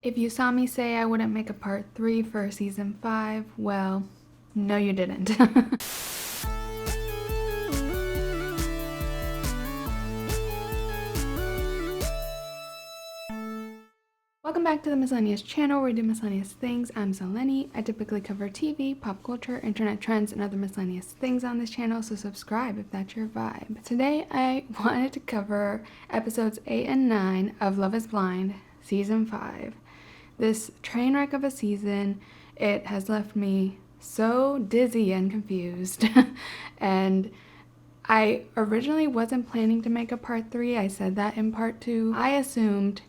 If you saw me say I wouldn't make a part 3 for season 5, well, no you didn't. Welcome back to the Miscellaneous channel where we do miscellaneous things. I'm Zeleny. I typically cover TV, pop culture, internet trends, and other miscellaneous things on this channel, so subscribe if that's your vibe. Today I wanted to cover episodes 8 and 9 of Love is Blind, season 5. This train wreck of a season, it has left me so dizzy and confused. And I originally wasn't planning to make a part 3. I said that in part 2. I assumed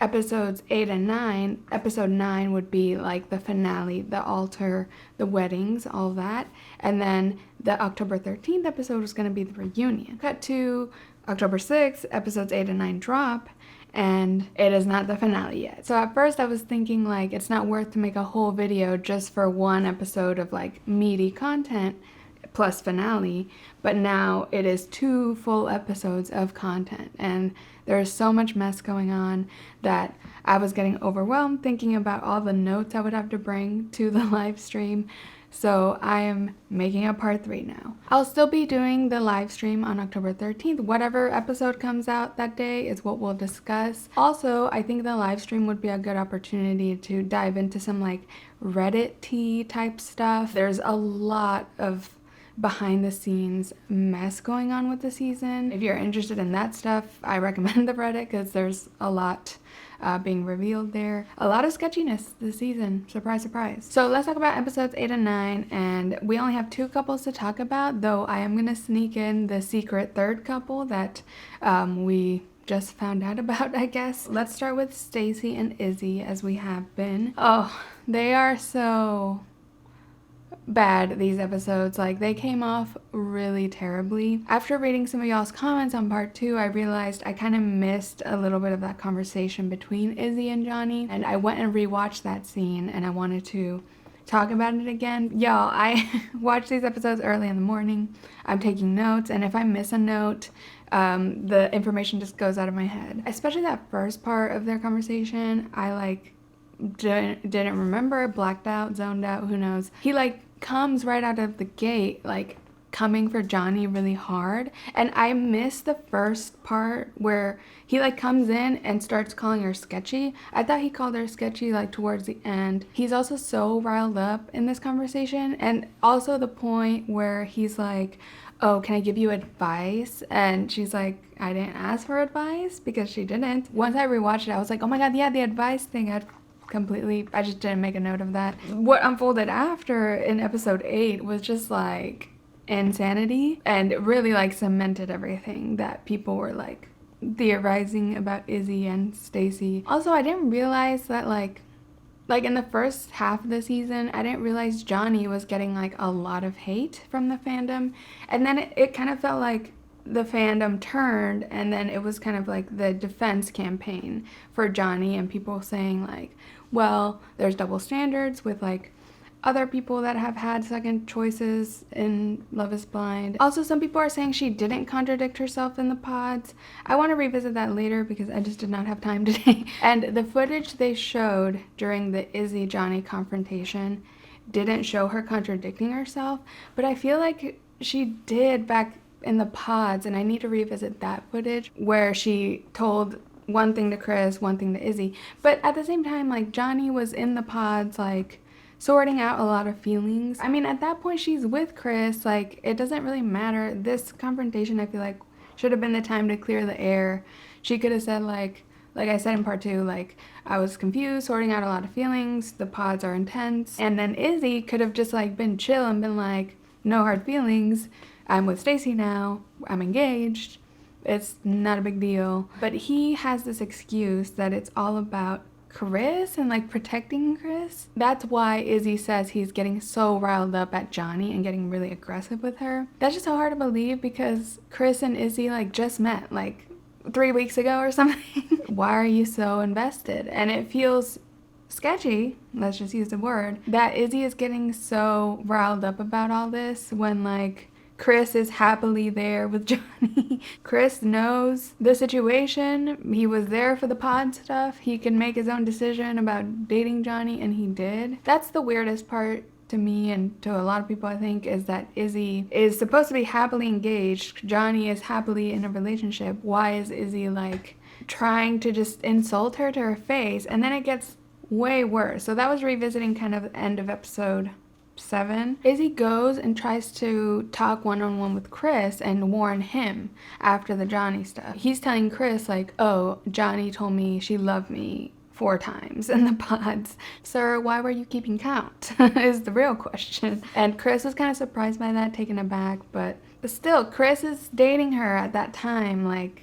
episodes 8 and 9, episode 9 would be like the finale, the altar, the weddings, all that. And then the October 13th episode was going to be the reunion. Cut to October 6th, episodes 8 and 9 drop, and it is not the finale yet. So at first I was thinking like it's not worth to make a whole video just for one episode of like meaty content plus finale, but now it is 2 full episodes of content and there's so much mess going on that I was getting overwhelmed thinking about all the notes I would have to bring to the live stream. So I am making a part 3 now. I'll still be doing the live stream on October 13th. Whatever episode comes out that day is what we'll discuss. Also, I think the live stream would be a good opportunity to dive into some like Reddit tea type stuff. There's a lot of behind the scenes mess going on with the season. If you're interested in that stuff, I recommend the Reddit because there's a lot being revealed there. A lot of sketchiness this season, surprise, surprise. So let's talk about episodes 8 and 9, and we only have 2 couples to talk about, though I am gonna sneak in the secret third couple that we just found out about, I guess. Let's start with Stacy and Izzy, as we have been. Oh, they are so bad, these episodes. Like, they came off really terribly. After reading some of y'all's comments on part 2, I realized I kind of missed a little bit of that conversation between Izzy and Johnny, and I went and rewatched that scene and I wanted to talk about it again. Y'all, I watch these episodes early in the morning. I'm taking notes, and if I miss a note, the information just goes out of my head. Especially that first part of their conversation, I like didn't remember, blacked out, zoned out, who knows. He like comes right out of the gate like coming for Johnny really hard, and I missed the first part where he like comes in and starts calling her sketchy. I thought he called her sketchy like towards the end. He's also so riled up in this conversation, and also the point where he's like, oh, can I give you advice? And she's like, I didn't ask for advice, because she didn't. Once I rewatched it, I was like, oh my god, yeah, the advice thing. I just didn't make a note of that. What unfolded after in episode 8 was just like insanity, and really like cemented everything that people were like theorizing about Izzy and Stacy. Also, I didn't realize that like in the first half of the season, I didn't realize Johnny was getting like a lot of hate from the fandom, and then it kind of felt like the fandom turned, and then it was kind of like the defense campaign for Johnny, and people saying like, well, there's double standards with like other people that have had second choices in Love is Blind. Also, some people are saying she didn't contradict herself in the pods. I want to revisit that later because I just did not have time today. And the footage they showed during the Izzy Johnny confrontation didn't show her contradicting herself, but I feel like she did back in the pods, and I need to revisit that footage where she told one thing to Chris, one thing to Izzy. But at the same time, like, Johnny was in the pods like sorting out a lot of feelings. I mean, at that point she's with Chris, like it doesn't really matter. This confrontation, I feel like, should have been the time to clear the air. She could have said like I said in part 2, like, I was confused, sorting out a lot of feelings, the pods are intense. And then Izzy could have just like been chill and been like, no hard feelings, I'm with Stacy now, I'm engaged, it's not a big deal. But he has this excuse that it's all about Chris and like protecting Chris. That's why Izzy says he's getting so riled up at Johnny and getting really aggressive with her. That's just so hard to believe, because Chris and Izzy like just met like 3 weeks ago or something. Why are you so invested? And it feels sketchy, let's just use the word, that Izzy is getting so riled up about all this when like Chris is happily there with Johnny. Chris knows the situation. He was there for the pod stuff. He can make his own decision about dating Johnny, and he did. That's the weirdest part to me and to a lot of people, I think, is that Izzy is supposed to be happily engaged. Johnny is happily in a relationship. Why is Izzy like trying to just insult her to her face? And then it gets way worse. So that was revisiting kind of the end of episode 7. Izzy goes and tries to talk one-on-one with Chris and warn him after the Johnny stuff. He's telling Chris like, oh, Johnny told me she loved me 4 times in the pods. Sir, why were you keeping count? Is the real question. And Chris was kind of surprised by that, taken aback, but still, Chris is dating her at that time. Like,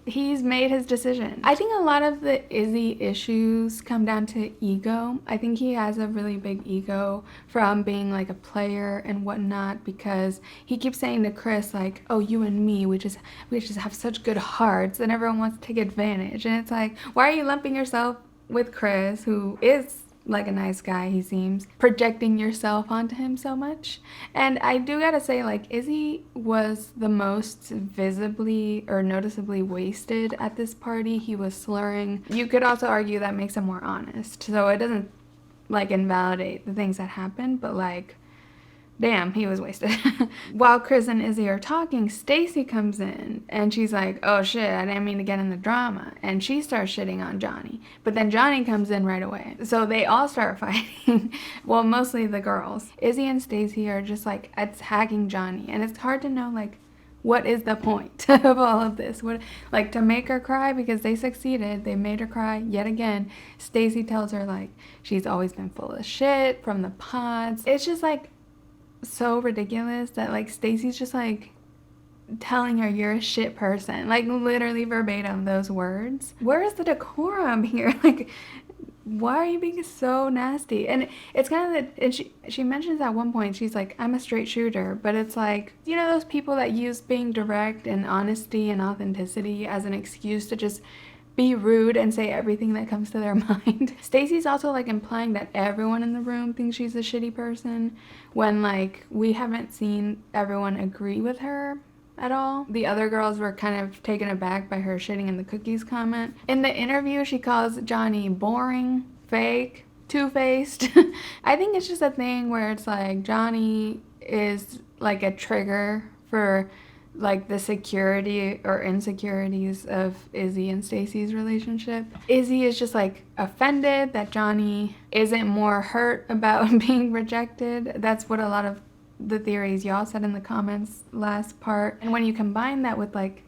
he's made his decision. I think a lot of the Izzy issues come down to ego. I think he has a really big ego from being like a player and whatnot, because he keeps saying to Chris like, oh, you and me, we just have such good hearts and everyone wants to take advantage. And it's like, why are you lumping yourself with Chris, who is like a nice guy, he seems, projecting yourself onto him so much? And I do gotta say, like, Izzy was the most visibly or noticeably wasted at this party. He was slurring. You could also argue that makes him more honest, so it doesn't like invalidate the things that happened, but like, damn, he was wasted. While Chris and Izzy are talking, Stacy comes in and she's like, oh shit, I didn't mean to get in the drama. And she starts shitting on Johnny. But then Johnny comes in right away. So they all start fighting. Well, mostly the girls. Izzy and Stacy are just like attacking Johnny. And it's hard to know, like, what is the point of all of this? What, like, to make her cry because they succeeded. They made her cry yet again. Stacy tells her like she's always been full of shit from the pods. It's just like so ridiculous that like Stacy's just like telling her you're a shit person, like literally verbatim those words. Where is the decorum here? Like, why are you being so nasty? And it's kind of that, and she mentions at one point, she's like, I'm a straight shooter, but it's like, you know, those people that use being direct and honesty and authenticity as an excuse to just be rude and say everything that comes to their mind. Stacy's also like implying that everyone in the room thinks she's a shitty person, when like we haven't seen everyone agree with her at all. The other girls were kind of taken aback by her shitting in the cookies comment. In the interview, she calls Johnny boring, fake, two-faced. I think it's just a thing where it's like Johnny is like a trigger for like the security or insecurities of Izzy and Stacy's relationship. Izzy is just like offended that Johnny isn't more hurt about being rejected. That's what a lot of the theories y'all said in the comments last part. And when you combine that with like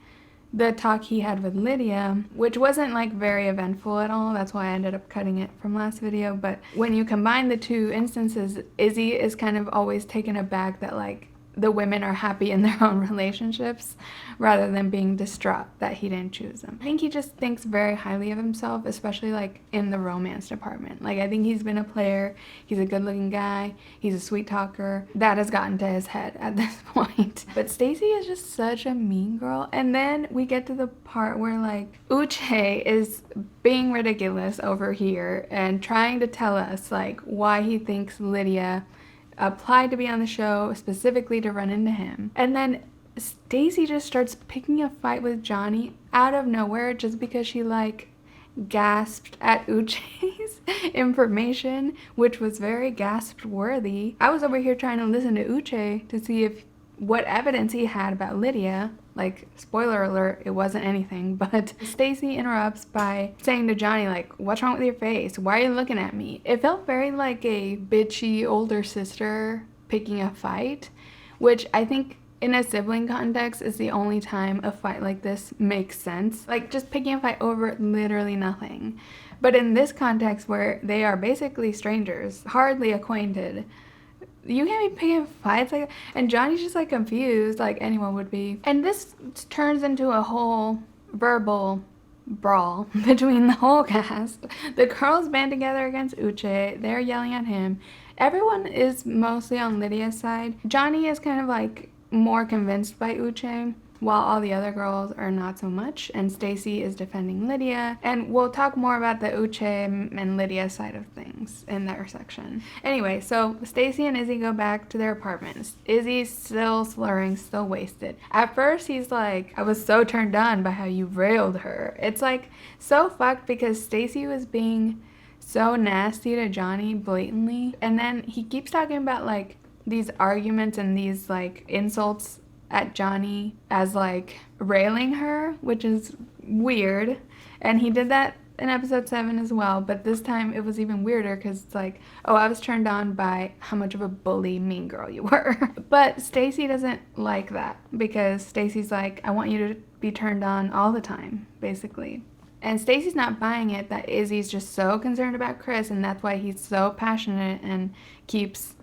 the talk he had with Lydia, which wasn't like very eventful at all, that's why I ended up cutting it from last video, but when you combine the two instances, Izzy is kind of always taken aback that like the women are happy in their own relationships rather than being distraught that he didn't choose them. I think he just thinks very highly of himself, especially like in the romance department. Like, I think he's been a player, he's a good looking guy, he's a sweet talker. That has gotten to his head at this point. But Stacy is just such a mean girl. And then we get to the part where like Uche is being ridiculous over here and trying to tell us like why he thinks Lydia applied to be on the show specifically to run into him. And then Stacy just starts picking a fight with Johnny out of nowhere just because she like gasped at Uche's information, which was very gasp worthy. I was over here trying to listen to Uche to see if what evidence he had about Lydia. Like, spoiler alert, it wasn't anything, but Stacy interrupts by saying to Johnny, like, what's wrong with your face? Why are you looking at me? It felt very like a bitchy older sister picking a fight, which I think in a sibling context is the only time a fight like this makes sense. Like, just picking a fight over literally nothing. But in this context where they are basically strangers, hardly acquainted, you can't be picking fights like that. And Johnny's just like confused, like anyone would be. And this turns into a whole verbal brawl between the whole cast. The girls band together against Uche. They're yelling at him. Everyone is mostly on Lydia's side. Johnny is kind of like more convinced by Uche. while all the other girls are not so much, and Stacy is defending Lydia, and we'll talk more about the Uche and Lydia side of things in their section. Anyway, so Stacy and Izzy go back to their apartments. Izzy's still slurring, still wasted. At first he's like, I was so turned on by how you railed her. It's like so fucked because Stacy was being so nasty to Johnny blatantly, and then he keeps talking about like these arguments and these like insults at Johnny as like railing her, which is weird. And he did that in episode 7 as well, but this time it was even weirder because it's like, oh, I was turned on by how much of a bully mean girl you were. But Stacy doesn't like that because Stacy's like, I want you to be turned on all the time, basically. And Stacy's not buying it that Izzy's just so concerned about Chris, and that's why he's so passionate and keeps,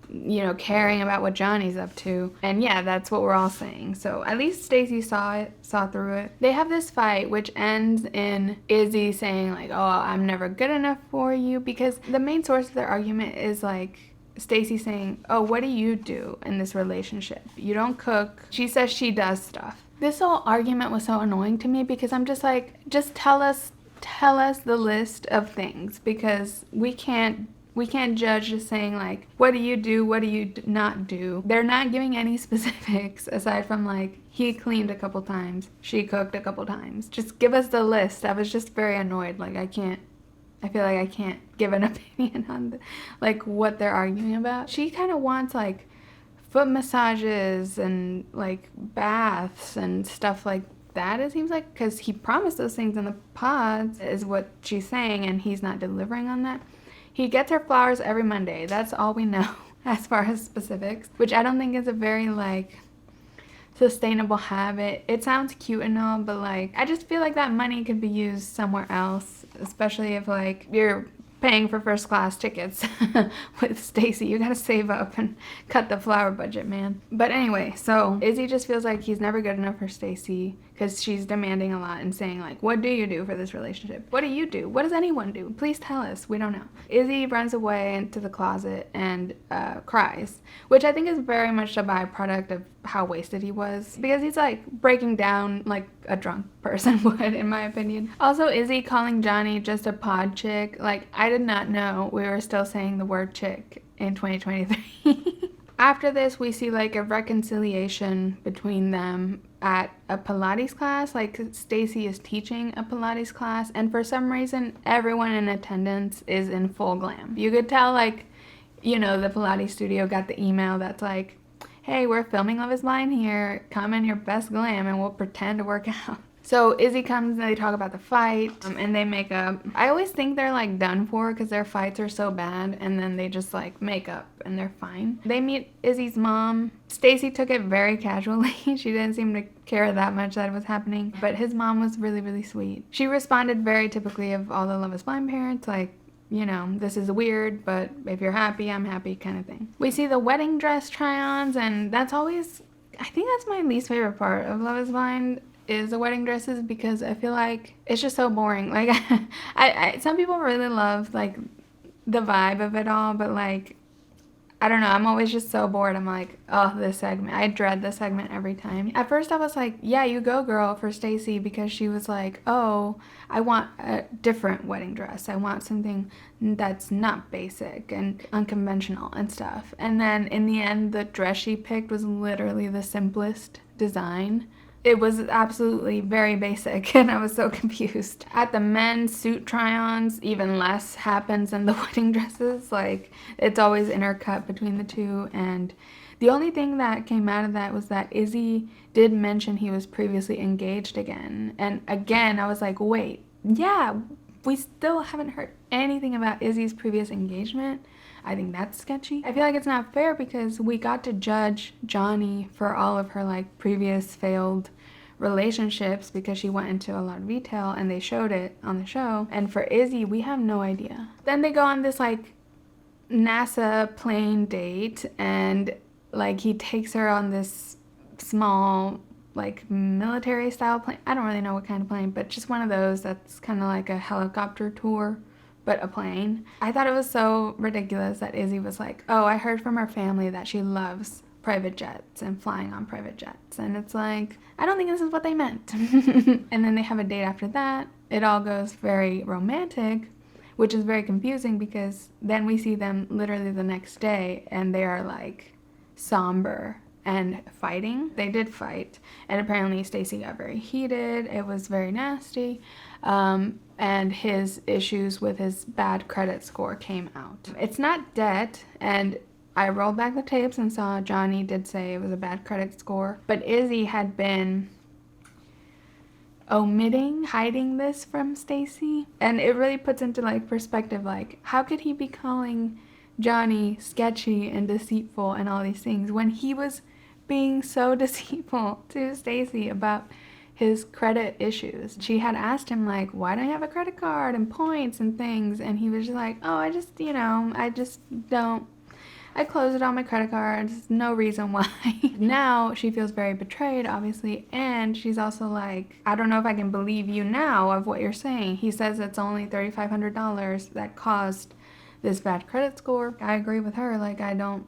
you know, caring about what Johnny's up to. And yeah, that's what we're all saying. So at least Stacy saw through it. They have this fight which ends in Izzy saying like, oh, I'm never good enough for you, because the main source of their argument is like Stacy saying, oh, what do you do in this relationship? You don't cook. She says she does stuff. This whole argument was so annoying to me because I'm just like, just tell us the list of things, because we can't judge just saying like, what do you do, what do you not do. They're not giving any specifics aside from like, he cleaned a couple times, she cooked a couple times. Just give us the list. I was just very annoyed. Like I feel like I can't give an opinion on like what they're arguing about. She kind of wants like foot massages and like baths and stuff like that, it seems like, because he promised those things in the pods is what she's saying, and he's not delivering on that. He gets her flowers every Monday. That's all we know as far as specifics, which I don't think is a very like sustainable habit. It sounds cute and all, but like I just feel like that money could be used somewhere else, especially if like you're paying for first class tickets with Stacy. You gotta save up and cut the flower budget, man. But anyway, so Izzy just feels like he's never good enough for Stacy because she's demanding a lot and saying like, what do you do for this relationship? What do you do? What does anyone do? Please tell us. We don't know. Izzy runs away into the closet and cries, which I think is very much a byproduct of how wasted he was, because he's like breaking down like a drunk person would, in my opinion. Also, Izzy calling Johnny just a pod chick. Like, I did not know we were still saying the word chick in 2023. After this, we see like a reconciliation between them at a Pilates class. Like Stacy is teaching a Pilates class, and for some reason everyone in attendance is in full glam. You could tell like, you know, the Pilates studio got the email that's like, hey, we're filming Love is Blind here. Come in your best glam and we'll pretend to work out. So Izzy comes and they talk about the fight, and they make up. I always think they're like done for because their fights are so bad, and then they just like make up and they're fine. They meet Izzy's mom. Stacy took it very casually. She didn't seem to care that much that it was happening, but his mom was really, really sweet. She responded very typically of all the Love is Blind parents, like, you know, this is weird, but if you're happy, I'm happy kind of thing. We see the wedding dress try-ons, and that's always, I think that's my least favorite part of Love is Blind, is the wedding dresses, because I feel like it's just so boring. Like, some people really love, like, the vibe of it all, but, like, I don't know, I'm always just so bored. I'm like, oh, this segment. I dread this segment every time. At first I was like, yeah, you go girl, for Stacy, because she was like, oh, I want a different wedding dress. I want something that's not basic and unconventional and stuff. And then in the end, the dress she picked was literally the simplest design. It was absolutely very basic, and I was so confused. At the men's suit try-ons, even less happens than the wedding dresses. Like, it's always intercut between the two, and the only thing that came out of that was that Izzy did mention he was previously engaged again. And again, I was like, wait, yeah, we still haven't heard anything about Izzy's previous engagement. I think that's sketchy. I feel like it's not fair because we got to judge Johnny for all of her like previous failed relationships because she went into a lot of detail and they showed it on the show. And for Izzy, we have no idea. Then they go on this like NASA plane date, and like he takes her on this small like military style plane. I don't really know what kind of plane, but just one of those that's kind of like a helicopter tour, but a plane. I thought it was so ridiculous that Izzy was like, oh, I heard from her family that she loves private jets and flying on private jets. And it's like, I don't think this is what they meant. And then they have a date after that. It all goes very romantic, which is very confusing because then we see them literally the next day and they are like somber and fighting. They did fight, and apparently Stacy got very heated. It was very nasty. And his issues with his bad credit score came out. It's not debt, and I rolled back the tapes and saw Johnny did say it was a bad credit score, but Izzy had been hiding this from Stacy, and it really puts into like perspective, like how could he be calling Johnny sketchy and deceitful and all these things when he was being so deceitful to Stacy about his credit issues. She had asked him like, why don't you have a credit card and points and things, and he was just like, oh, I closed it on my credit cards, no reason why. Now she feels very betrayed, obviously, and she's also like, I don't know if I can believe you now of what you're saying. He says it's only $3,500 that caused this bad credit score. I agree with her, like I don't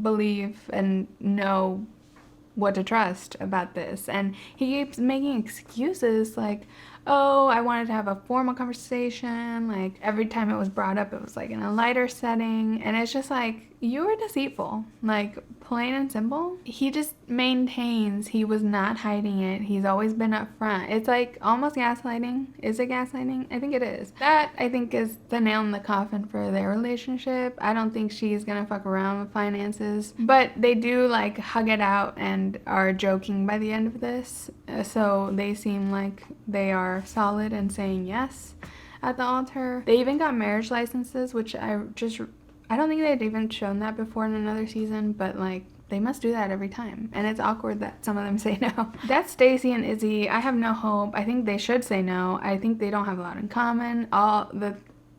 believe and know what to trust about this. And he keeps making excuses like, oh, I wanted to have a formal conversation. Like every time it was brought up, it was like in a lighter setting. And it's just like, you were deceitful, like plain and simple. He just maintains he was not hiding it. He's always been upfront. It's like almost gaslighting. Is it gaslighting? I think it is. That I think is the nail in the coffin for their relationship. I don't think she's gonna fuck around with finances, but they do like hug it out and are joking by the end of this. So they seem like they are solid and saying yes at the altar. They even got marriage licenses, which I don't think they'd even shown that before in another season, but like they must do that every time. And it's awkward that some of them say no. That's Stacy and Izzy. I have no hope. I think they should say no. I think they don't have a lot in common.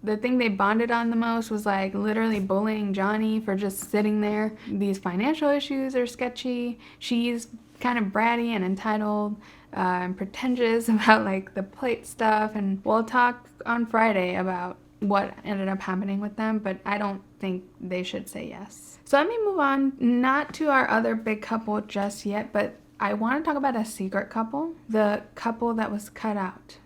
The thing they bonded on the most was like literally bullying Johnny for just sitting there. These financial issues are sketchy. She's kind of bratty and entitled and pretentious about like the plate stuff. And we'll talk on Friday about what ended up happening with them, but I don't think they should say yes. So let me move on, not to our other big couple just yet, but I want to talk about a secret couple, the couple that was cut out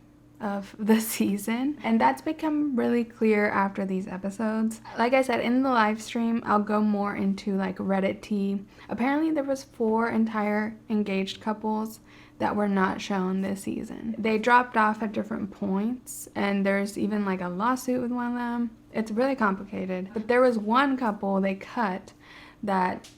of the season, and that's become really clear after these episodes. Like I said, in the live stream, I'll go more into like Reddit tea. Apparently there was 4 entire engaged couples that were not shown this season. They dropped off at different points, and there's even like a lawsuit with one of them. It's really complicated. But there was one couple they cut that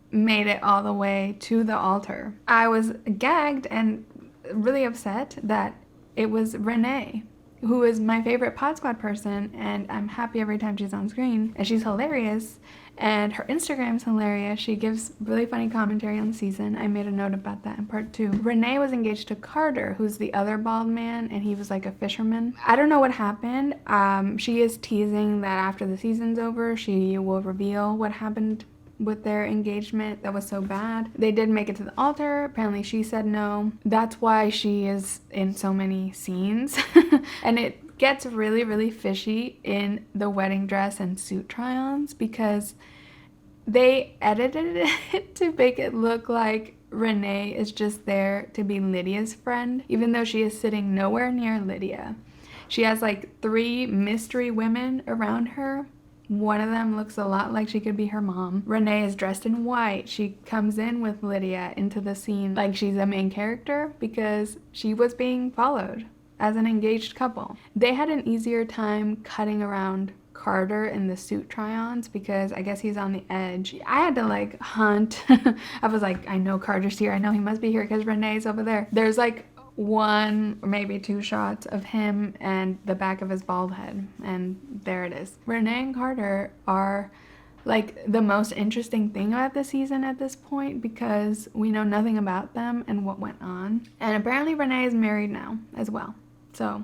made it all the way to the altar. I was gagged and really upset that it was Renee, who is my favorite Pod Squad person, and I'm happy every time she's on screen, and she's hilarious, and her Instagram's hilarious. She gives really funny commentary on the season. I made a note about that in part 2. Renee was engaged to Carter, who's the other bald man, and he was like a fisherman. I don't know what happened. She is teasing that after the season's over, she will reveal what happened with their engagement that was so bad. They did make it to the altar. Apparently she said no. That's why she is in so many scenes. And it gets really, really fishy in the wedding dress and suit try-ons because they edited it to make it look like Renee is just there to be Lydia's friend, even though she is sitting nowhere near Lydia. She has like 3 mystery women around her. One of them looks a lot like she could be her mom. Renee is dressed in white. She comes in with Lydia into the scene like she's a main character because she was being followed as an engaged couple. They had an easier time cutting around Carter in the suit try-ons because I guess he's on the edge. I had to like hunt. I was like, I know Carter's here. I know he must be here because Renee's over there. There's like 1 or maybe 2 shots of him and the back of his bald head, and there it is. Renee and Carter are like the most interesting thing about the season at this point because we know nothing about them and what went on. And apparently Renee is married now as well. So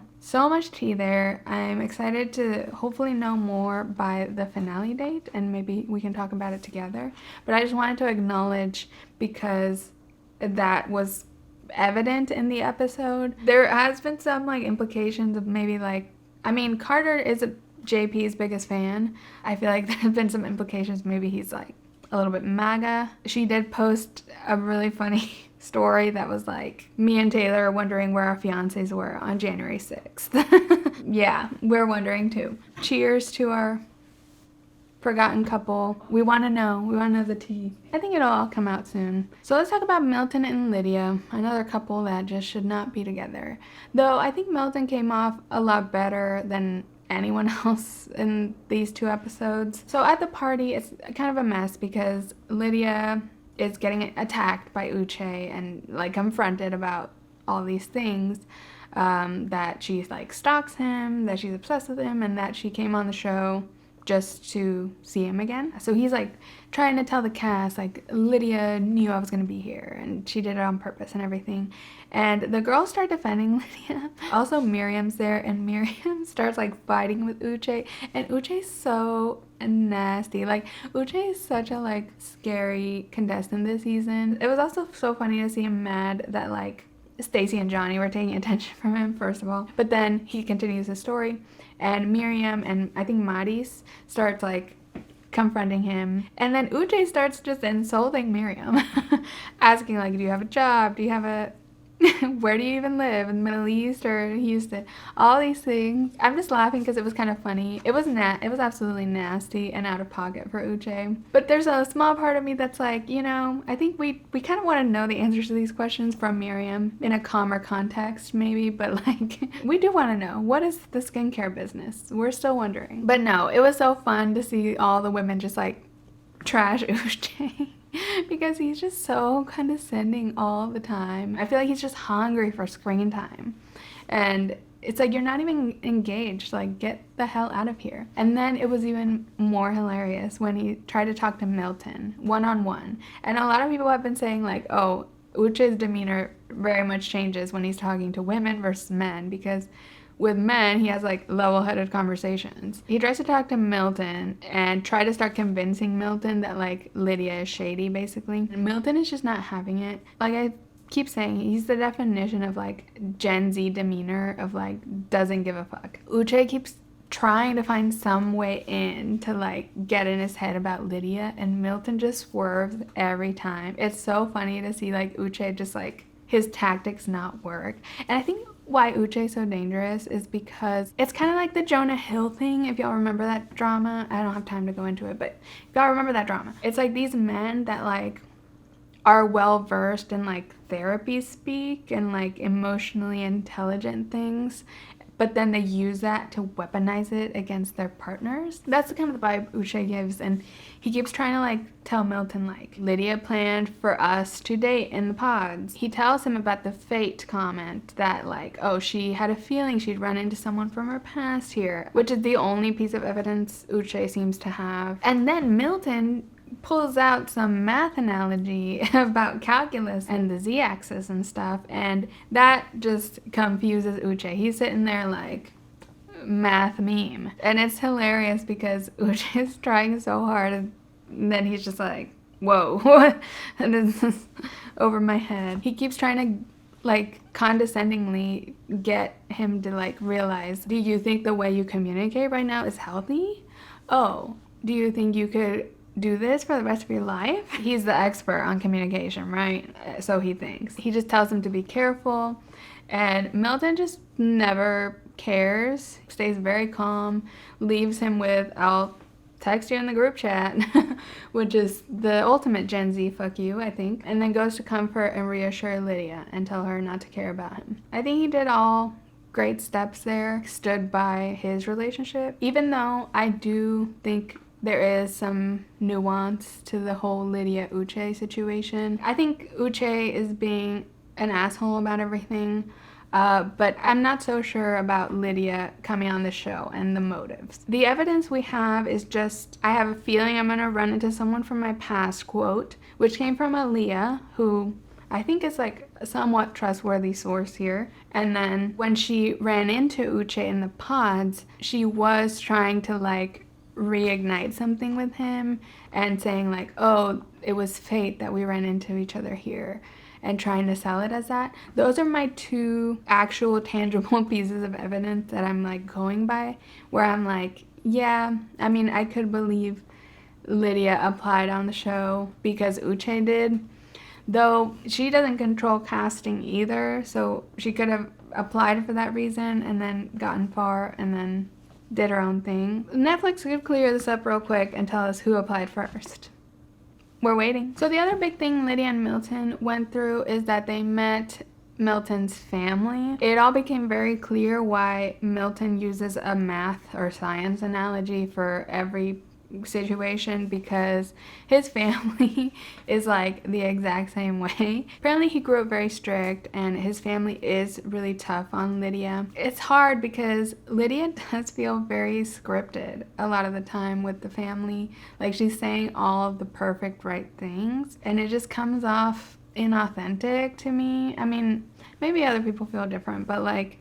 much tea there. I'm excited to hopefully know more by the finale date, and maybe we can talk about it together. But I just wanted to acknowledge because that was evident in the episode. There has been some like implications of maybe like, I mean, Carter is JP's biggest fan. I feel like there's been some implications maybe he's like a little bit MAGA. She did post a really funny story that was like, me and Taylor are wondering where our fiancés were on January 6th. Yeah, we're wondering too. Cheers to our forgotten couple. We want to know. We want to know the tea. I think it'll all come out soon. So let's talk about Milton and Lydia, another couple that just should not be together. Though I think Milton came off a lot better than anyone else in these 2 episodes. So at the party, it's kind of a mess because Lydia is getting attacked by Uche and like confronted about all these things. That she like stalks him, that she's obsessed with him, and that she came on the show just to see him again. So he's like trying to tell the cast like, Lydia knew I was gonna be here and she did it on purpose and everything. And the girls start defending Lydia. Also Miriam's there, and Miriam starts like fighting with Uche, and Uche's so nasty. Like Uche is such a like scary contestant this season. It was also so funny to see him mad that like Stacy and Johnny were taking attention from him, first of all. But then he continues his story, and Miriam and I think Madis starts like confronting him. And then Uche starts just insulting Miriam, asking like, do you have a job? Do you have a... where do you even live? In the Middle East or Houston? All these things. I'm just laughing because it was kind of funny. It was absolutely nasty and out of pocket for Uche. But there's a small part of me that's like, you know, I think we kind of want to know the answers to these questions from Miriam in a calmer context maybe, but like we do want to know, what is the skincare business? We're still wondering. But no, it was so fun to see all the women just like trash Uche. Because he's just so condescending all the time. I feel like he's just hungry for screen time. And it's like, you're not even engaged. Like, get the hell out of here. And then it was even more hilarious when he tried to talk to Milton one-on-one. And a lot of people have been saying like, oh, Uche's demeanor very much changes when he's talking to women versus men, because with men, he has like level-headed conversations. He tries to talk to Milton and try to start convincing Milton that like Lydia is shady, basically. And Milton is just not having it. Like I keep saying, he's the definition of like Gen Z demeanor of like doesn't give a fuck. Uche keeps trying to find some way in to like get in his head about Lydia, and Milton just swerves every time. It's so funny to see like Uche just like his tactics not work. And I think why Uche is so dangerous is because it's kind of like the Jonah Hill thing, if y'all remember that drama. I don't have time to go into it, but if y'all remember that drama. It's like these men that like are well versed in like therapy speak and like emotionally intelligent things, but then they use that to weaponize it against their partners. That's the kind of the vibe Uche gives, and he keeps trying to like tell Milton like, Lydia planned for us to date in the pods. He tells him about the fate comment that like, oh, she had a feeling she'd run into someone from her past here, which is the only piece of evidence Uche seems to have. And then Milton pulls out some math analogy about calculus and the z-axis and stuff, and that just confuses Uche. He's sitting there like, math meme. And it's hilarious because Uche is trying so hard, and then he's just like, whoa, and this is over my head. He keeps trying to like condescendingly get him to like realize, do you think the way you communicate right now is healthy? Oh, do you think you could do this for the rest of your life? He's the expert on communication, right? So he thinks. He just tells him to be careful, and Milton just never cares, stays very calm, leaves him with, I'll text you in the group chat, which is the ultimate Gen Z fuck you, I think, and then goes to comfort and reassure Lydia and tell her not to care about him. I think he did all great steps there, stood by his relationship, even though I do think there is some nuance to the whole Lydia-Uche situation. I think Uche is being an asshole about everything, but I'm not so sure about Lydia coming on the show and the motives. The evidence we have is just, I have a feeling I'm gonna run into someone from my past quote, which came from Aaliyah, who I think is like a somewhat trustworthy source here. And then when she ran into Uche in the pods, she was trying to like reignite something with him and saying like, oh, it was fate that we ran into each other here, and trying to sell it as that. Those are my 2 actual tangible pieces of evidence that I'm like going by, where I'm like, yeah, I mean, I could believe Lydia applied on the show because Uche did. Though she doesn't control casting either, so she could have applied for that reason and then gotten far and then did her own thing. Netflix could clear this up real quick and tell us who applied first. We're waiting. So the other big thing Lydia and Milton went through is that they met Milton's family. It all became very clear why Milton uses a math or science analogy for every situation, because his family is like the exact same way. Apparently he grew up very strict and his family is really tough on Lydia. It's hard because Lydia does feel very scripted a lot of the time with the family. Like she's saying all of the perfect right things and it just comes off inauthentic to me. I mean, maybe other people feel different, but like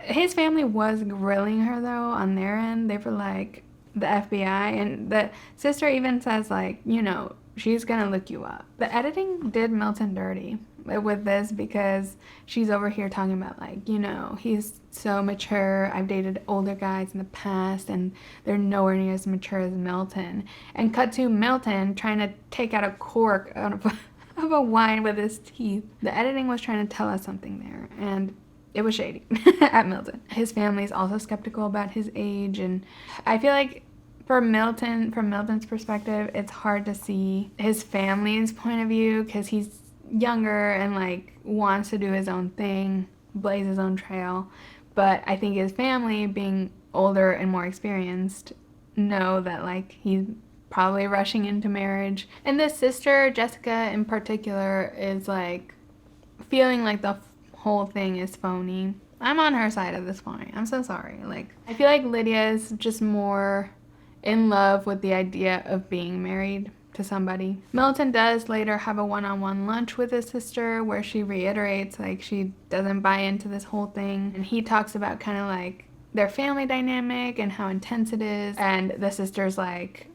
his family was grilling her though on their end. They were like, the FBI, and the sister even says like, you know, she's gonna look you up. The editing did Milton dirty with this because she's over here talking about like, you know, he's so mature. I've dated older guys in the past and they're nowhere near as mature as Milton. And cut to Milton trying to take out a cork out of a wine with his teeth. The editing was trying to tell us something there, and it was shady at Milton. His family is also skeptical about his age, and I feel like from Milton's perspective, it's hard to see his family's point of view because he's younger and like wants to do his own thing, blaze his own trail. But I think his family, being older and more experienced, know that like he's probably rushing into marriage. And this sister, Jessica in particular, is like feeling like the whole thing is phony. I'm on her side at this point. I'm so sorry. Like, I feel like Lydia is just more in love with the idea of being married to somebody. Milton does later have a one-on-one lunch with his sister where she reiterates like she doesn't buy into this whole thing, and he talks about kind of like their family dynamic and how intense it is, and the sister's like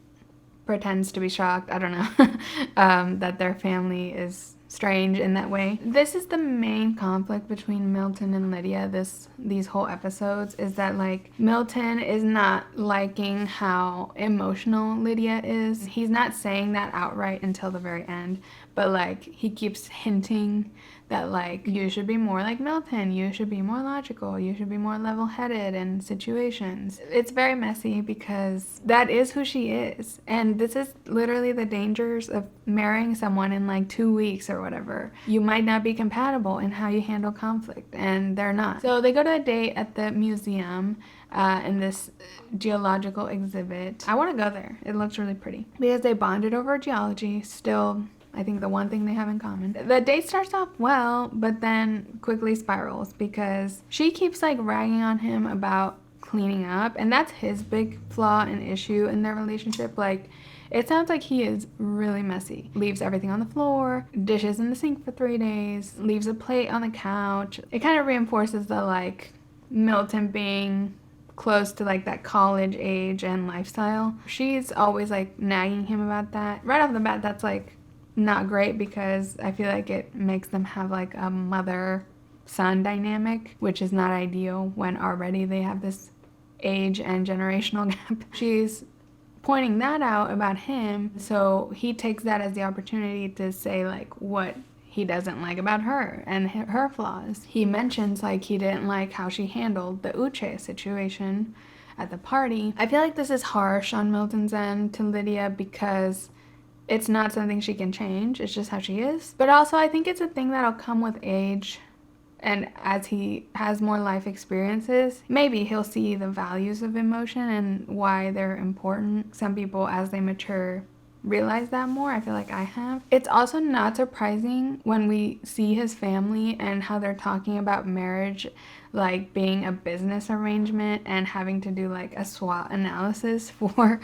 pretends to be shocked, I don't know, that their family is strange in that way. This is the main conflict between Milton and Lydia these whole episodes, is that like Milton is not liking how emotional Lydia is. He's not saying that outright until the very end, but like he keeps hinting that like you should be more like Milton, you should be more logical, you should be more level-headed in situations. It's very messy because that is who she is, and this is literally the dangers of marrying someone in like 2 weeks or whatever. You might not be compatible in how you handle conflict, and they're not. So they go to a date at the museum in this geological exhibit. I want to go there. It looks really pretty because they bonded over geology. Still, I think the one thing they have in common. The date starts off well, but then quickly spirals because she keeps like ragging on him about cleaning up, and that's his big flaw and issue in their relationship. Like, it sounds like he is really messy. Leaves everything on the floor, dishes in the sink for 3 days, leaves a plate on the couch. It kind of reinforces the like Milton being close to like that college age and lifestyle. She's always like nagging him about that. Right off the bat, that's like not great because I feel like it makes them have like a mother-son dynamic, which is not ideal when already they have this age and generational gap. She's pointing that out about him, so he takes that as the opportunity to say like what he doesn't like about her and her flaws. He mentions like he didn't like how she handled the Uche situation at the party. I feel like this is harsh on Milton's end to Lydia because it's not something she can change. It's just how she is. But also I think it's a thing that'll come with age, and as he has more life experiences, maybe he'll see the values of emotion and why they're important. Some people, as they mature, realize that more. I feel like I have. It's also not surprising when we see his family and how they're talking about marriage like being a business arrangement and having to do like a SWOT analysis for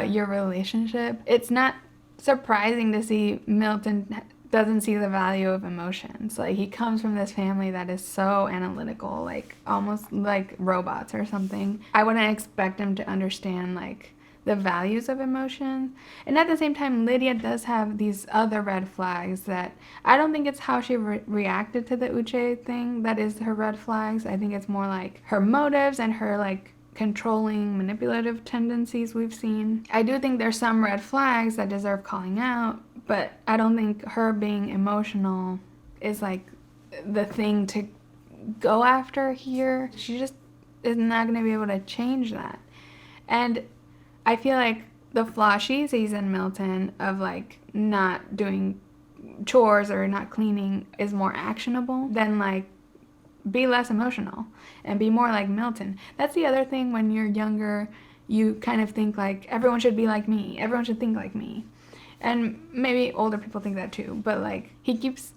your relationship. It's not surprising to see Milton doesn't see the value of emotions. Like, he comes from this family that is so analytical, like almost like robots or something. I wouldn't expect him to understand like the values of emotion. And at the same time, Lydia does have these other red flags that I don't think it's how she reacted to the Uche thing that is her red flags. I think it's more like her motives and her like controlling, manipulative tendencies we've seen. I do think there's some red flags that deserve calling out, but I don't think her being emotional is like the thing to go after here. She just is not going to be able to change that. And I feel like the flaw she sees in Milton of like not doing chores or not cleaning is more actionable than like be less emotional and be more like Milton. That's the other thing. When you're younger, you kind of think like everyone should be like me, everyone should think like me, and maybe older people think that too, but like he keeps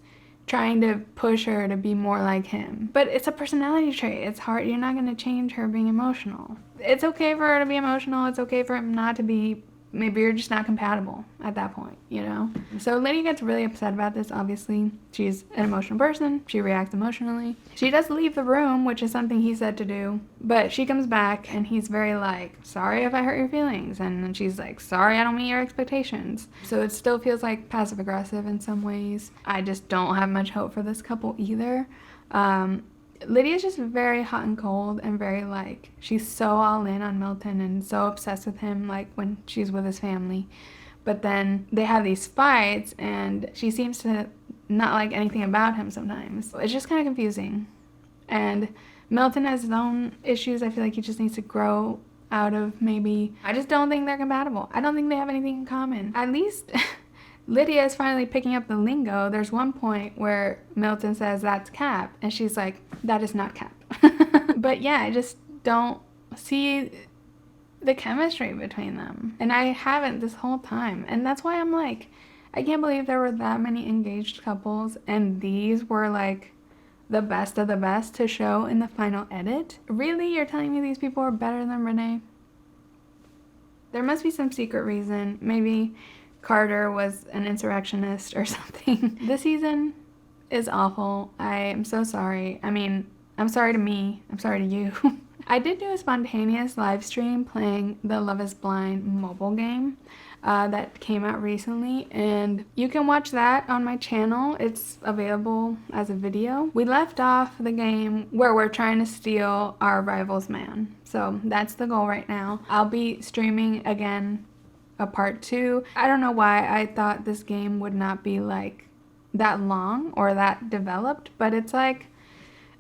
trying to push her to be more like him. But it's a personality trait. It's hard. You're not going to change her being emotional. It's okay for her to be emotional. It's okay for him not to be. Maybe you're just not compatible at that point, you know? So Lydia gets really upset about this, obviously. She's an emotional person. She reacts emotionally. She does leave the room, which is something he said to do. But she comes back and he's very like, sorry if I hurt your feelings. And then she's like, sorry I don't meet your expectations. So it still feels like passive aggressive in some ways. I just don't have much hope for this couple either. Lydia's just very hot and cold and very like, she's so all in on Milton and so obsessed with him like when she's with his family. But then they have these fights and she seems to not like anything about him sometimes. It's just kind of confusing. And Milton has his own issues. I feel like he just needs to grow out of maybe. I just don't think they're compatible. I don't think they have anything in common. At least Lydia is finally picking up the lingo. There's one point where Milton says that's Cap, and she's like, that is not Cap. But yeah, I just don't see the chemistry between them. And I haven't this whole time. And that's why I'm like, I can't believe there were that many engaged couples, and these were like the best of the best to show in the final edit. Really? You're telling me these people are better than Renee? There must be some secret reason. Maybe Carter was an insurrectionist or something. This season is awful. I am so sorry. I mean, I'm sorry to me. I'm sorry to you. I did do a spontaneous live stream playing the Love is Blind mobile game that came out recently, and you can watch that on my channel. It's available as a video. We left off the game where we're trying to steal our rival's man. So that's the goal right now. I'll be streaming again a part 2. I don't know why I thought this game would not be like that long or that developed, but it's like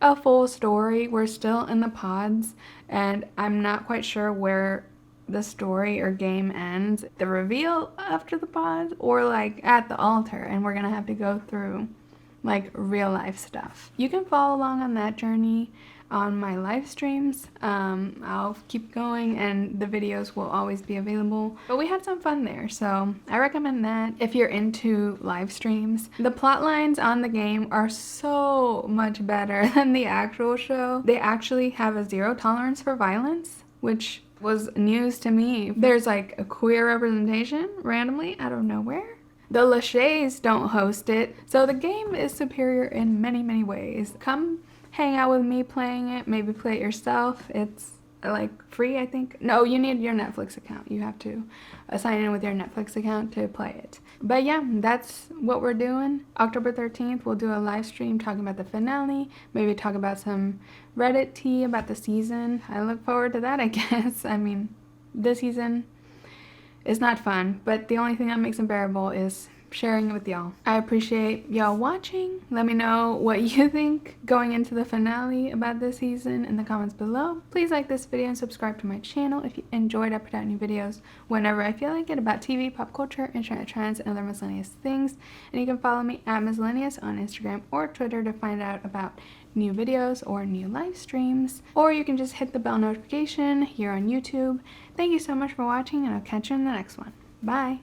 a full story. We're still in the pods and I'm not quite sure where the story or game ends. The reveal after the pods or like at the altar, and we're gonna have to go through like real life stuff. You can follow along on that journey on my live streams. I'll keep going and the videos will always be available, but we had some fun there, so I recommend that if you're into live streams. The plot lines on the game are so much better than the actual show. They actually have a zero tolerance for violence, which was news to me. There's like a queer representation randomly out of nowhere. The Lachey's don't host it, so the game is superior in many, many ways. Come hang out with me playing it, maybe play it yourself. It's like free, I think. No, you need your Netflix account. You have to sign in with your Netflix account to play it. But yeah, that's what we're doing. October 13th, we'll do a live stream talking about the finale, maybe talk about some Reddit tea about the season. I look forward to that, I guess. I mean, this season is not fun, but the only thing that makes it bearable is sharing it with y'all. I appreciate y'all watching. Let me know what you think going into the finale about this season in the comments below. Please like this video and subscribe to my channel if you enjoyed. I put out new videos whenever I feel like it about TV, pop culture, internet trends, and other miscellaneous things. And you can follow me at Miscellaneous on Instagram or Twitter to find out about new videos or new live streams. Or you can just hit the bell notification here on YouTube. Thank you so much for watching, and I'll catch you in the next one. Bye!